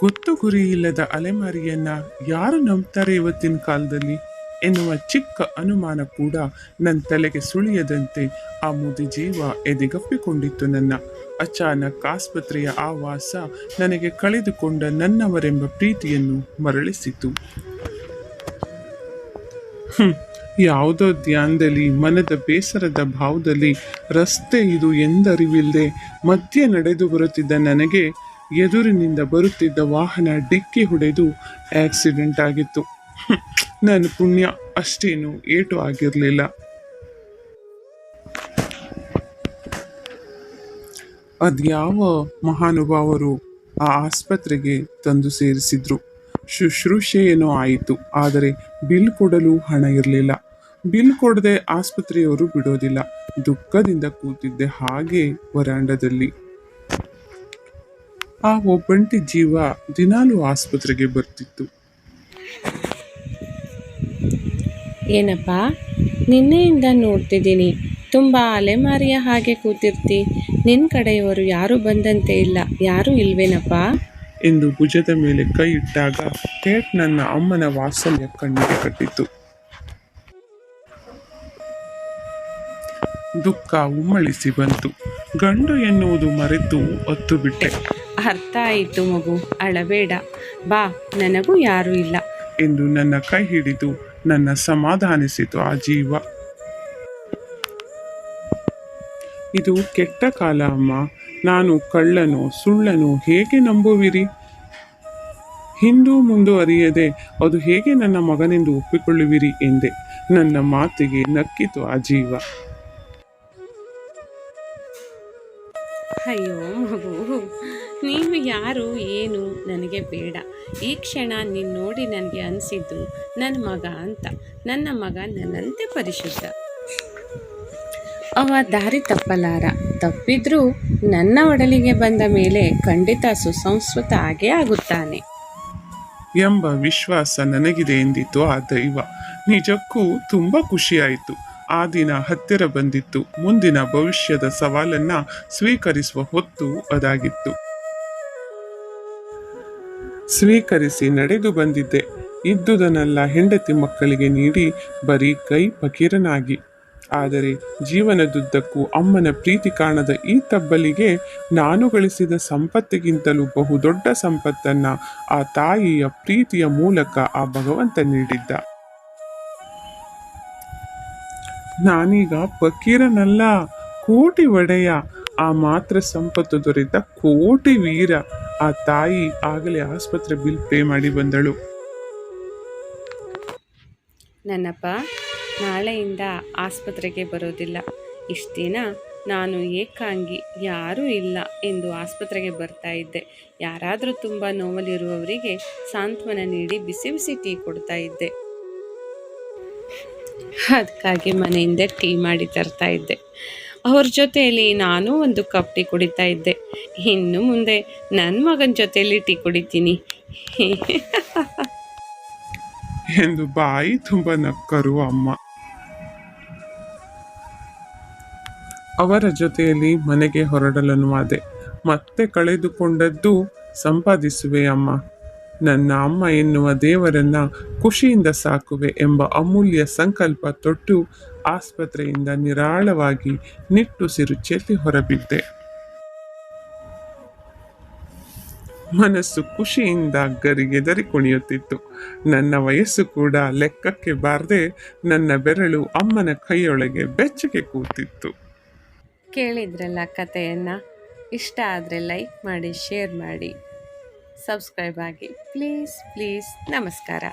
ಗೊತ್ತು ಗುರಿ ಇಲ್ಲದ ಅಲೆಮಾರಿಯನ್ನ ಯಾರು ನಂಬ್ತಾರೆ ಇವತ್ತಿನ ಕಾಲದಲ್ಲಿ ಎನ್ನುವ ಚಿಕ್ಕ ಅನುಮಾನ ಕೂಡ ನನ್ನ ತಲೆಗೆ ಸುಳಿಯದಂತೆ ಆ ಮುದಿ ಜೀವ ಎದೆಗಪ್ಪಿಕೊಂಡಿತ್ತು. ನನ್ನ ಅಚಾನಕ್ ಆಸ್ಪತ್ರೆಯ ಆವಾಸ ನನಗೆ ಕಳೆದುಕೊಂಡ ನನ್ನವರೆಂಬ ಪ್ರೀತಿಯನ್ನು ಮರಳಿಸಿತು. ಯಾವುದೋ ಧ್ಯಾನದಲ್ಲಿ, ಮನದ ಬೇಸರದ ಭಾವದಲ್ಲಿ ರಸ್ತೆ ಇದು ಎಂದರಿವಿಲ್ಲದೆ ಮಧ್ಯೆ ನಡೆದು ಬರುತ್ತಿದ್ದ ನನಗೆ ಎದುರಿನಿಂದ ಬರುತ್ತಿದ್ದ ವಾಹನ ಡಿಕ್ಕಿ ಹೊಡೆದು ಆಕ್ಸಿಡೆಂಟ್ ಆಗಿತ್ತು. ನನ್ನ ಪುಣ್ಯ, ಅಷ್ಟೇನು ಏಟು ಆಗಿರಲಿಲ್ಲ. ಅದ್ಯಾವ ಮಹಾನುಭಾವರು ಆ ಆಸ್ಪತ್ರೆಗೆ ತಂದು ಸೇರಿಸಿದ್ರು. ಶುಶ್ರೂಷೆ ಏನೋ ಆಯಿತು, ಆದರೆ ಬಿಲ್ ಕೊಡಲು ಹಣ ಇರಲಿಲ್ಲ. ಬಿಲ್ ಕೊಡದೆ ಆಸ್ಪತ್ರೆಯವರು ಬಿಡೋದಿಲ್ಲ. ದುಃಖದಿಂದ ಕೂತಿದ್ದೆ ಹಾಗೆ ವರಾಂಡದಲ್ಲಿ. ಆ ಒಬ್ಬಂಟಿ ಜೀವ ದಿನಾಲೂ ಆಸ್ಪತ್ರೆಗೆ ಬರ್ತಿತ್ತು. ಏನಪ್ಪ, ನಿನ್ನೆಯಿಂದ ನೋಡ್ತಿದ್ದೀನಿ, ತುಂಬ ಅಲೆಮಾರಿಯ ಹಾಗೆ ಕೂತಿರ್ತಿ. ನಿನ್ನ ಕಡೆಯವರು ಯಾರೂ ಬಂದಂತೆ ಇಲ್ಲ, ಯಾರೂ ಇಲ್ವೇನಪ್ಪ ಎಂದು ಭುಜದ ಮೇಲೆ ಕೈ ಇಟ್ಟಾಗ ಥೇಟ್ ನನ್ನ ಅಮ್ಮನ ವಾತ್ಸಲ್ಯ ಕಣ್ಣಿಗೆ ಕಟ್ಟಿತು. ದುಃಖ ಉಮ್ಮಳಿಸಿ ಬಂತು. ಗಂಡು ಎನ್ನುವುದು ಮರೆತು ಒತ್ತು ಬಿಟ್ಟೆ. ಅರ್ಥ ಆಯಿತು ಮಗು, ಅಳಬೇಡ, ಬಾ, ನನಗೂ ಯಾರೂ ಇಲ್ಲ ಎಂದು ನನ್ನ ಕೈ ಹಿಡಿದು ನನ್ನ ಸಮಾಧಾನಿಸಿತು ಆ ಜೀವ. ಇದು ಕೆಟ್ಟ ಕಾಲ ಅಮ್ಮ, ನಾನು ಕಳ್ಳನೋ ಸುಳ್ಳನೋ ಹೇಗೆ ನಂಬುವಿರಿ? ಹಿಂದೂ ಮುಂದು ಅರಿಯದೆ ಅದು ಹೇಗೆ ನನ್ನ ಮಗನೆಂದು ಒಪ್ಪಿಕೊಳ್ಳುವಿರಿ ಎಂದೆ. ನನ್ನ ಮಾತಿಗೆ ನಕ್ಕಿತು ಆ ಜೀವ. ಅಯ್ಯೋ ಮಗು, ನೀವು ಯಾರು ಏನು ನನಗೆ ಬೇಡ. ಈ ಕ್ಷಣ ನೀನು ನೋಡಿ ನನಗೆ ಅನಿಸಿದ್ದು ನನ್ನ ಮಗ ಅಂತ. ನನ್ನ ಮಗ ನನ್ನಂತೆ ಪರಿಶುದ್ಧ. ಅವ ದಾರಿ ತಪ್ಪಲಾರ. ತಪ್ಪಿದ್ರೂ ನನ್ನ ಒಡಲಿಗೆ ಬಂದ ಮೇಲೆ ಖಂಡಿತ ಸುಸಂಸ್ಕೃತ ಆಗೇ ಆಗುತ್ತಾನೆ ಎಂಬ ವಿಶ್ವಾಸ ನನಗಿದೆ ಎಂದಿತು ಆ ದೈವ. ನಿಜಕ್ಕೂ ತುಂಬ ಖುಷಿಯಾಯಿತು. ಆ ದಿನ ಹತ್ತಿರ ಬಂದಿತ್ತು. ಮುಂದಿನ ಭವಿಷ್ಯದ ಸವಾಲನ್ನ ಸ್ವೀಕರಿಸುವ ಹೊತ್ತು ಅದಾಗಿತ್ತು. ಸ್ವೀಕರಿಸಿ ನಡೆದು ಬಂದಿದ್ದೆ. ಇದ್ದುದನ್ನೆಲ್ಲ ಹೆಂಡತಿ ಮಕ್ಕಳಿಗೆ ನೀಡಿ ಬರೀ ಕೈ ಫಕೀರನಾಗಿ. ಆದರೆ ಜೀವನದುದ್ದಕ್ಕೂ ಅಮ್ಮನ ಪ್ರೀತಿ ಕಾಣದ ಈ ತಬ್ಬಲಿಗೆ ನಾನು ಗಳಿಸಿದ ಸಂಪತ್ತಿಗಿಂತಲೂ ಬಹುದೊಡ್ಡ ಸಂಪತ್ತನ್ನ ಆ ತಾಯಿಯ ಪ್ರೀತಿಯ ಮೂಲಕ ಆ ಭಗವಂತ ನೀಡಿದ್ದ. ನಾನೀಗ ಫಕೀರನಲ್ಲ, ಕೋಟಿ ಒಡೆಯ. ಆ ಮಾತ್ರ ಸಂಪತ್ತು ದೊರೆತ ಕೋಟಿ ವೀರ. ಆ ತಾಯಿ ಆಗಲೇ ಆಸ್ಪತ್ರೆ ಬಿಲ್ ಪೇ ಮಾಡಿ ಬಂದಳು. ನನ್ನಪ್ಪ ನಾಳೆಯಿಂದ ಆಸ್ಪತ್ರೆಗೆ ಬರೋದಿಲ್ಲ. ಇಷ್ಟು ದಿನ ನಾನು ಏಕಾಂಗಿ, ಯಾರೂ ಇಲ್ಲ ಎಂದು ಆಸ್ಪತ್ರೆಗೆ ಬರ್ತಾ ಇದ್ದೆ. ಯಾರಾದರೂ ತುಂಬ ನೋವಲ್ಲಿರುವವರಿಗೆ ಸಾಂತ್ವನ ನೀಡಿ ಬಿಸಿ ಬಿಸಿ ಟೀ ಕೊಡ್ತಾ ಇದ್ದೆ. ಅದಕ್ಕಾಗಿ ಮನೆಯಿಂದ ಟೀ ಮಾಡಿ ತರ್ತಾ ಇದ್ದೆ. ಅವ್ರ ಜೊತೆಯಲ್ಲಿ ನಾನು ಒಂದು ಕಪ್ ಟೀ ಕುಡಿತಾ ಇದ್ದೆ. ಇನ್ನು ಮುಂದೆ ನನ್ನ ಮಗನ ಜೊತೆಯಲ್ಲಿ ಟೀ ಕುಡಿತೀನಿ ಎಂದು ಬಾಯಿ ತುಂಬ ನಕ್ಕರು ಅಮ್ಮ. ಅವರ ಜೊತೆಯಲ್ಲಿ ಮನೆಗೆ ಹೊರಡಲನುವಾದೆ. ಮತ್ತೆ ಕಳೆದುಕೊಂಡದ್ದು ಸಂಪಾದಿಸುವೆ ಅಮ್ಮ. ನನ್ನ ಅಮ್ಮ ಎನ್ನುವ ದೇವರನ್ನ ಖುಷಿಯಿಂದ ಸಾಕುವೆ ಎಂಬ ಅಮೂಲ್ಯ ಸಂಕಲ್ಪ ತೊಟ್ಟು ಆಸ್ಪತ್ರೆಯಿಂದ ನಿರಾಳವಾಗಿ ನಿಟ್ಟುಸಿರು ಚೆಲ್ಲಿ ಹೊರಬಿದ್ದೆ. ಮನಸ್ಸು ಖುಷಿಯಿಂದ ಗರಿಗೆದರಿ ಕುಣಿಯುತ್ತಿತ್ತು. ನನ್ನ ವಯಸ್ಸು ಕೂಡ ಲೆಕ್ಕಕ್ಕೆ ಬಾರದೆ ನನ್ನ ಬೆರಳು ಅಮ್ಮನ ಕೈಯೊಳಗೆ ಬೆಚ್ಚಗೆ ಕೂತಿತ್ತು. ಕೇಳಿದ್ರಲ್ಲ ಕಥೆಯನ್ನು. ಇಷ್ಟ ಆದರೆ ಲೈಕ್ ಮಾಡಿ, ಶೇರ್ ಮಾಡಿ, ಸಬ್ಸ್ಕ್ರೈಬ್ ಆಗಿ ಪ್ಲೀಸ್. ನಮಸ್ಕಾರ.